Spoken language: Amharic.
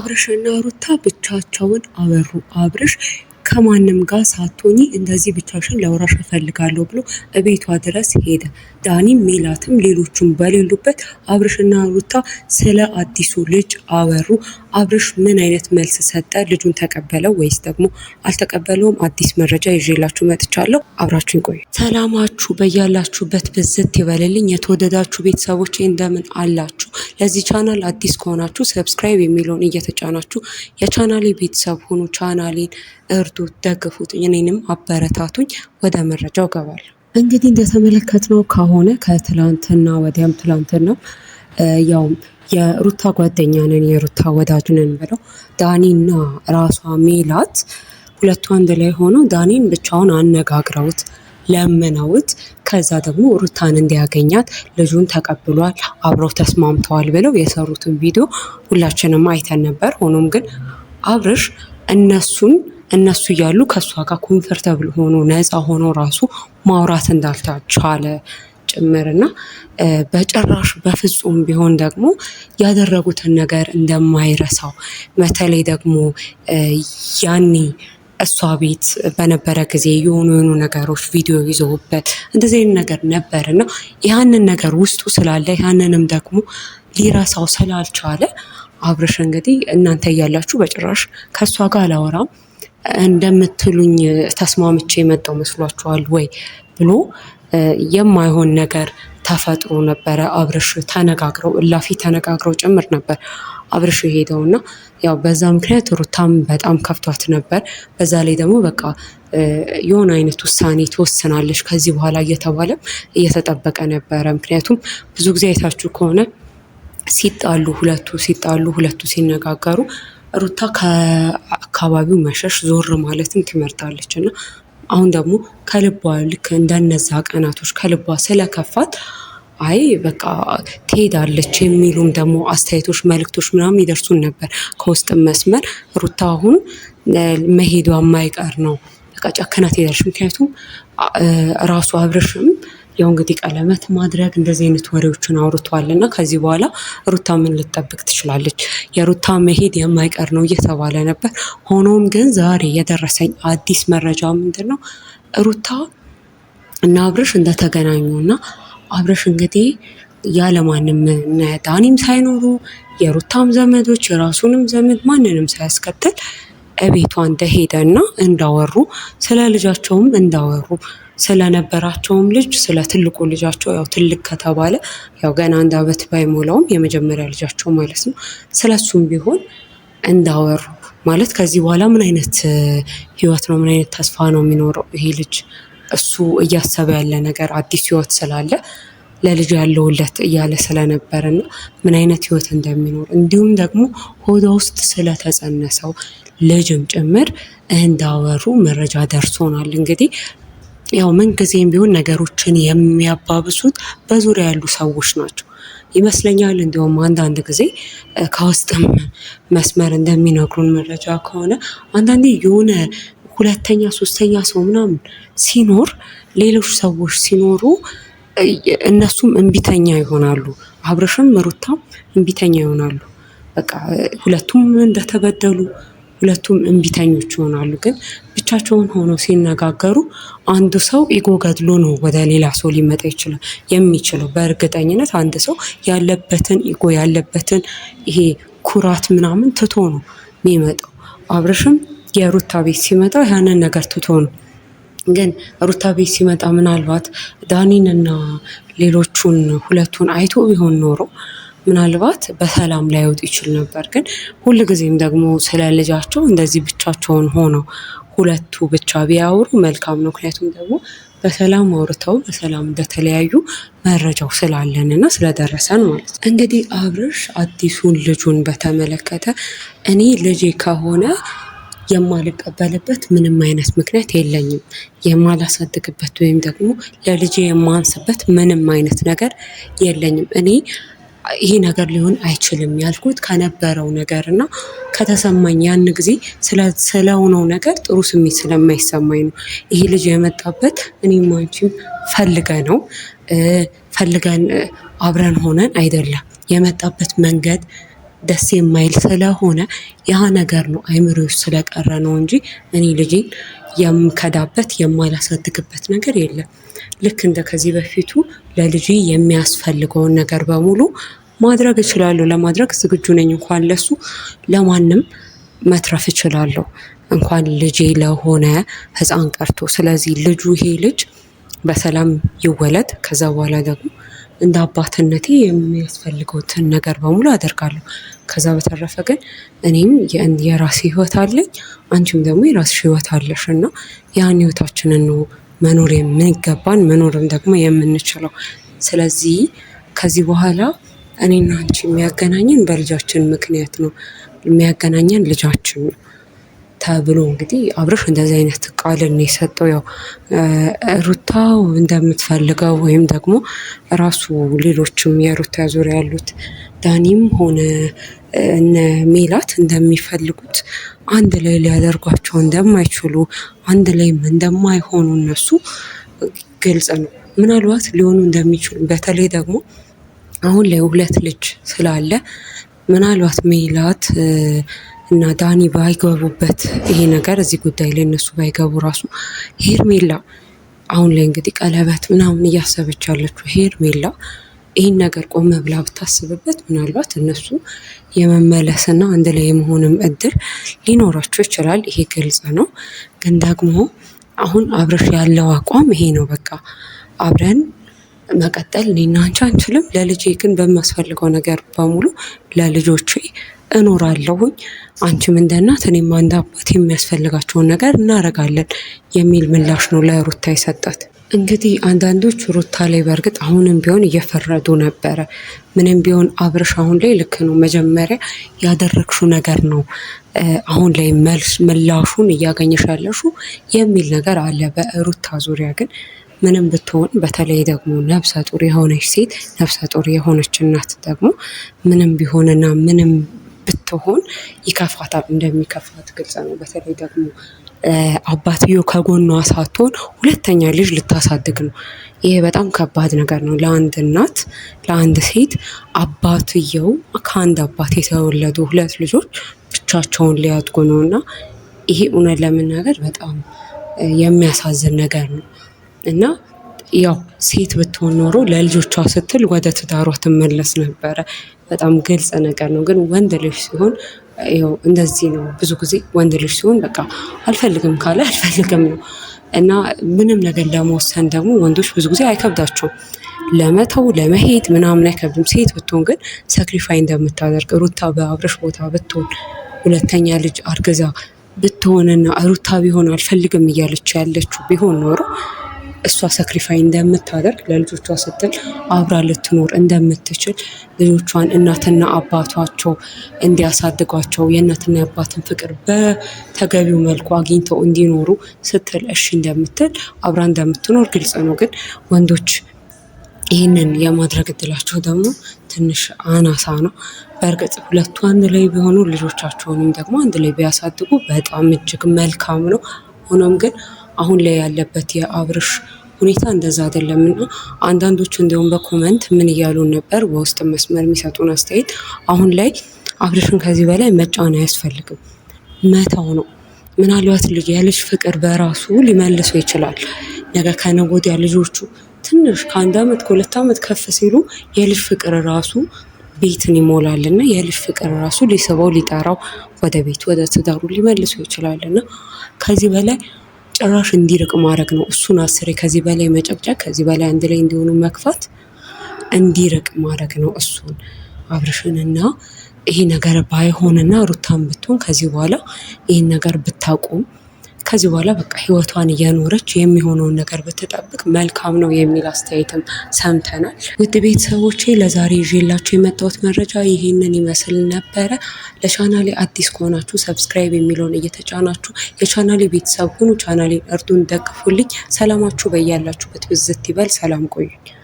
አብርሽና ሩታ ብቻቸውን አበሩ። አብርሽ ከማንም ጋር ሳትሆኚ እንደዚህ ብቻሽን ላውራሽ እፈልጋለሁ ብሎ እቤቷ ድረስ ሄደ። ዳኒም ሜላትም ሌሎቹም በሌሉበት አብርሽና ሩታ ስለ አዲሱ ልጅ አወሩ። አብርሽ ምን አይነት መልስ ሰጠ? ልጁን ተቀበለው ወይስ ደግሞ አልተቀበለውም? አዲስ መረጃ ይዤላችሁ መጥቻለሁ። አብራችሁን ቆዩ። ሰላማችሁ በያላችሁበት ብዝት ይበልልኝ። የተወደዳችሁ ቤተሰቦች እንደምን አላችሁ? ለዚህ ቻናል አዲስ ከሆናችሁ ሰብስክራይብ የሚለውን እየተጫናችሁ የቻናሌ ቤተሰብ ሆኑ። ቻናሌን እርዱት፣ ደግፉት፣ እኔንም አበረታቱኝ። ወደ መረጃው ገባለሁ። እንግዲህ እንደተመለከትነው ከሆነ ከትላንትና ወዲያም ትላንትና ያው የሩታ ጓደኛ ነን የሩታ ወዳጅ ነን ብለው ዳኒና ራሷ ሜላት ሁለቱ አንድ ላይ ሆነው ዳኒን ብቻውን አነጋግረውት ለምነውት ከዛ ደግሞ ሩታን እንዲያገኛት ልጁን ተቀብሏል፣ አብረው ተስማምተዋል ብለው የሰሩትን ቪዲዮ ሁላችንም አይተን ነበር። ሆኖም ግን አብርሽ እነሱ እያሉ ከእሷ ጋር ኮንፈርተብል ሆኖ ነፃ ሆኖ ራሱ ማውራት እንዳልቻለ ጭምርና በጭራሽ በፍጹም ቢሆን ደግሞ ያደረጉትን ነገር እንደማይረሳው በተለይ ደግሞ ያኔ እሷ ቤት በነበረ ጊዜ የሆኑ ነገሮች ቪዲዮ ይዘውበት እንደዚህ አይነት ነገር ነበር እና ያንን ነገር ውስጡ ስላለ ያንንም ደግሞ ሊረሳው ስላልቻለ አብርሽ እንግዲህ እናንተ እያላችሁ በጭራሽ ከእሷ ጋር አላወራም እንደምትሉኝ ተስማምቼ የመጣው መስሏችኋል ወይ ብሎ የማይሆን ነገር ተፈጥሮ ነበረ። አብርሽ እላፊ ተነጋግረው ጭምር ነበር አብርሽ ሄደውና ያው በዛ ምክንያት ሩታም በጣም ከፍቷት ነበር። በዛ ላይ ደግሞ በቃ የሆነ አይነት ውሳኔ ትወስናለች ከዚህ በኋላ እየተባለ እየተጠበቀ ነበረ። ምክንያቱም ብዙ ጊዜ አይታችሁ ከሆነ ሁለቱ ሲነጋገሩ ሩታ ከአካባቢው መሸሽ ዞር ማለትም ትመርጣለች እና አሁን ደግሞ ከልቧ ልክ እንደነዛ ቀናቶች ከልቧ ስለከፋት አይ በቃ ትሄዳለች የሚሉም ደግሞ አስተያየቶች፣ መልእክቶች ምናምን ይደርሱን ነበር ከውስጥ መስመር። ሩታ አሁን መሄዷ የማይቀር ነው፣ በቃ ጨክና ትሄዳለች። ምክንያቱም ራሱ አብርሽም ያው እንግዲህ ቀለበት ማድረግ እንደዚህ አይነት ወሬዎችን አውርቷል እና ከዚህ በኋላ ሩታ ምን ልትጠብቅ ትችላለች? የሩታ መሄድ የማይቀር ነው እየተባለ ነበር። ሆኖም ግን ዛሬ የደረሰኝ አዲስ መረጃ ምንድን ነው? ሩታ እና አብርሽ እንደተገናኙ እና አብርሽ እንግዲህ ያለማንም ዳኒም ሳይኖሩ የሩታም ዘመዶች የራሱንም ዘመድ ማንንም ሳያስከትል እቤቷ እንደሄደ እና እንዳወሩ ስለ ልጃቸውም እንዳወሩ ስለነበራቸውም ልጅ ስለ ትልቁ ልጃቸው ያው ትልቅ ከተባለ ያው ገና 1 ዓመት ባይሞላውም የመጀመሪያ ልጃቸው ማለት ነው። ስለሱም ቢሆን እንዳወሩ ማለት ከዚህ በኋላ ምን አይነት ህይወት ነው ምን አይነት ተስፋ ነው የሚኖረው ይሄ ልጅ እሱ እያሰበ ያለ ነገር አዲስ ህይወት ስላለ ለልጅ ያለውለት እያለ ስለነበረና ምን አይነት ህይወት እንደሚኖር እንዲሁም ደግሞ ሆዷ ውስጥ ስለተጸነሰው ልጅም ጭምር እንዳወሩ መረጃ ደርሶናል። እንግዲህ ያው ምን ጊዜም ቢሆን ነገሮችን የሚያባብሱት በዙሪያ ያሉ ሰዎች ናቸው ይመስለኛል። እንዲሁም አንዳንድ ጊዜ ከውስጥም መስመር እንደሚነግሩን መረጃ ከሆነ አንዳንዴ የሆነ ሁለተኛ ሶስተኛ ሰው ምናምን ሲኖር ሌሎች ሰዎች ሲኖሩ እነሱም እንቢተኛ ይሆናሉ። አብርሽም ሩታም እንቢተኛ ይሆናሉ። በቃ ሁለቱም እንደተበደሉ ሁለቱም እንቢተኞች ይሆናሉ። ግን ብቻቸውን ሆነው ሲነጋገሩ አንዱ ሰው ኢጎ ገድሎ ነው ወደ ሌላ ሰው ሊመጣ የሚችለው። በእርግጠኝነት አንድ ሰው ያለበትን ኢጎ ያለበትን ይሄ ኩራት ምናምን ትቶ ነው የሚመጣው። አብርሽም የሩታ ቤት ሲመጣ ያንን ነገር ትቶ ነው። ግን ሩታ ቤት ሲመጣ ምናልባት ዳኒንና ሌሎቹን ሁለቱን አይቶ ቢሆን ኖሮ ምናልባት በሰላም ላይወጡ ይችል ነበር። ግን ሁልጊዜም ደግሞ ስለ ልጃቸው እንደዚህ ብቻቸውን ሆነው ሁለቱ ብቻ ቢያወሩ መልካም ነው። ምክንያቱም ደግሞ በሰላም አውርተው በሰላም እንደተለያዩ መረጃው ስላለንና ስለደረሰን ማለት ነው። እንግዲህ አብርሽ አዲሱን ልጁን በተመለከተ እኔ ልጄ ከሆነ የማልቀበልበት ምንም አይነት ምክንያት የለኝም፣ የማላሳድግበት ወይም ደግሞ ለልጄ የማንስበት ምንም አይነት ነገር የለኝም። እኔ ይሄ ነገር ሊሆን አይችልም ያልኩት ከነበረው ነገር እና ከተሰማኝ ያን ጊዜ ስለሆነው ነገር ጥሩ ስሜት ስለማይሰማኝ ነው። ይሄ ልጅ የመጣበት እኔም አንቺም ፈልገን አብረን ሆነን አይደለም። የመጣበት መንገድ ደስ የማይል ስለሆነ ያ ነገር ነው አይምሮዬ ውስጥ ስለቀረ ነው እንጂ እኔ ልጄን የምከዳበት የማላሳድግበት ነገር የለም። ልክ እንደ ከዚህ በፊቱ ለልጄ የሚያስፈልገውን ነገር በሙሉ ማድረግ እችላለሁ። ለማድረግ ዝግጁ ነኝ። እንኳን ለሱ ለማንም መትረፍ እችላለሁ። እንኳን ልጄ ለሆነ ሕፃን ቀርቶ። ስለዚህ ይሄ ልጅ በሰላም ይወለድ። ከዛ በኋላ ደግሞ እንደ አባትነቴ የሚያስፈልገውትን ነገር በሙሉ አደርጋለሁ። ከዛ በተረፈ ግን እኔም የራሴ ህይወት አለኝ፣ አንቺም ደግሞ የራስሽ ህይወት አለሽ እና ያን ህይወታችንን ነው መኖር የምንገባን መኖርም ደግሞ የምንችለው። ስለዚህ ከዚህ በኋላ እኔና አንቺ የሚያገናኘን በልጃችን ምክንያት ነው፣ የሚያገናኘን ልጃችን ነው ተብሎ እንግዲህ አብርሽ እንደዚህ አይነት ቃልን የሰጠው ያው ሩታ እንደምትፈልገው ወይም ደግሞ ራሱ ሌሎችም የሩታ ዙሪያ ያሉት ዳኒም ሆነ እነ ሜላት እንደሚፈልጉት አንድ ላይ ሊያደርጓቸው እንደማይችሉ አንድ ላይም እንደማይሆኑ እነሱ ግልጽ ነው። ምናልባት ሊሆኑ እንደሚችሉ በተለይ ደግሞ አሁን ላይ 2 ልጅ ስላለ ምናልባት ሜላት እና ዳኒ ባይገቡበት ይሄ ነገር እዚህ ጉዳይ ላይ እነሱ ባይገቡ ራሱ ሄርሜላ አሁን ላይ እንግዲህ ቀለበት ምናምን እያሰበች ያለችው ሄርሜላ ይህን ነገር ቆመ ብላ ብታስብበት ምናልባት እነሱ የመመለስና አንድ ላይ የመሆንም እድል ሊኖራቸው ይችላል። ይሄ ግልጽ ነው። ግን ደግሞ አሁን አብርሽ ያለው አቋም ይሄ ነው። በቃ አብረን መቀጠል እኔና አንቺ አንችልም። ለልጄ ግን በሚያስፈልገው ነገር በሙሉ ለልጆቼ እኖራለሁኝ። አንቺም እንደ እናት እኔም እንደ አባት የሚያስፈልጋቸውን ነገር እናደርጋለን የሚል ምላሽ ነው ለሩታ የሰጣት። እንግዲህ አንዳንዶች ሩታ ላይ በእርግጥ አሁንም ቢሆን እየፈረዱ ነበረ። ምንም ቢሆን አብርሽ አሁን ላይ ልክ ነው፣ መጀመሪያ ያደረግሽው ነገር ነው አሁን ላይ ምላሹን እያገኘሽ ያለሽው የሚል ነገር አለ በሩታ ዙሪያ። ግን ምንም ብትሆን በተለይ ደግሞ ነፍሰ ጡር የሆነች ሴት ነፍሰ ጡር የሆነች እናት ደግሞ ምንም ቢሆንና ምንም ብትሆን ይከፋታል። እንደሚከፋት ግልጽ ነው። በተለይ ደግሞ አባትየው ከጎኗ ሳትሆን 2ኛ ልጅ ልታሳድግ ነው። ይሄ በጣም ከባድ ነገር ነው ለአንድ እናት ለአንድ ሴት። አባትየው ከአንድ አባት የተወለዱ 2 ልጆች ብቻቸውን ሊያድጉ ነው እና ይሄ እውነት ለመናገር በጣም የሚያሳዝን ነገር ነው እና ያው ሴት ብትሆን ኖሮ ለልጆቿ ስትል ወደ ትዳሯ ትመለስ ነበረ። በጣም ግልጽ ነገር ነው። ግን ወንድ ልጅ ሲሆን ያው እንደዚህ ነው። ብዙ ጊዜ ወንድ ልጅ ሲሆን በቃ አልፈልግም ካለ አልፈልግም ነው እና ምንም ነገር ለመወሰን ደግሞ ወንዶች ብዙ ጊዜ አይከብዳቸውም። ለመተው ለመሄድ ምናምን አይከብድም። ሴት ብትሆን ግን ሳክሪፋይ እንደምታደርግ ሩታ በአብርሽ ቦታ ብትሆን 2ኛ ልጅ አርግዛ ብትሆንና ሩታ ቢሆን አልፈልግም እያለች ያለችው ቢሆን ኖሮ እሷ ሳክሪፋይ እንደምታደርግ ለልጆቿ ስትል አብራ ልትኖር እንደምትችል ልጆቿን እናትና አባቷቸው እንዲያሳድጓቸው የእናትና የአባትን ፍቅር በተገቢው መልኩ አግኝተው እንዲኖሩ ስትል እሺ እንደምትል አብራ እንደምትኖር ግልጽ ነው። ግን ወንዶች ይህንን የማድረግ እድላቸው ደግሞ ትንሽ አናሳ ነው። በእርግጥ ሁለቱ አንድ ላይ ቢሆኑ ልጆቻቸውንም ደግሞ አንድ ላይ ቢያሳድጉ በጣም እጅግ መልካም ነው። ሆኖም ግን አሁን ላይ ያለበት የአብርሽ ሁኔታ እንደዛ አይደለም እና አንዳንዶች እንዲሁም በኮመንት ምን እያሉን ነበር፣ በውስጥ መስመር የሚሰጡን አስተያየት አሁን ላይ አብርሽን ከዚህ በላይ መጫን አያስፈልግም፣ መተው ነው። ምናልባት የልጅ ፍቅር በራሱ ሊመልሰው ይችላል። ነገ ከነገ ወዲያ ልጆቹ ትንሽ ከ1 ዓመት ከ2 ዓመት ከፍ ሲሉ የልጅ ፍቅር ራሱ ቤትን ይሞላልና የልጅ ፍቅር ራሱ ሊስበው ሊጠራው ወደ ቤት ወደ ትዳሩ ሊመልሰው ይችላልና ከዚህ በላይ ጭራሽ እንዲርቅ ማድረግ ነው። እሱን አስሬ ከዚህ በላይ መጨቅጨቅ፣ ከዚህ በላይ አንድ ላይ እንዲሆኑ መግፋት፣ እንዲርቅ ማድረግ ነው እሱን አብርሽንና ይሄ ነገር ባይሆንና ሩታን ብትሆን ከዚህ በኋላ ይህን ነገር ብታቆም ከዚህ በኋላ በቃ ህይወቷን እየኖረች የሚሆነውን ነገር ብትጠብቅ መልካም ነው የሚል አስተያየትም ሰምተናል። ውድ ቤተሰቦቼ ለዛሬ ይዤላችሁ የመጣሁት መረጃ ይህንን ይመስል ነበረ። ለቻናሌ አዲስ ከሆናችሁ ሰብስክራይብ የሚለውን እየተጫናችሁ የቻናሌ ቤተሰብ ሁኑ። ቻናሌን እርዱን፣ ደግፉልኝ። ሰላማችሁ በያላችሁበት ብዝት ይበል። ሰላም ቆዩኝ።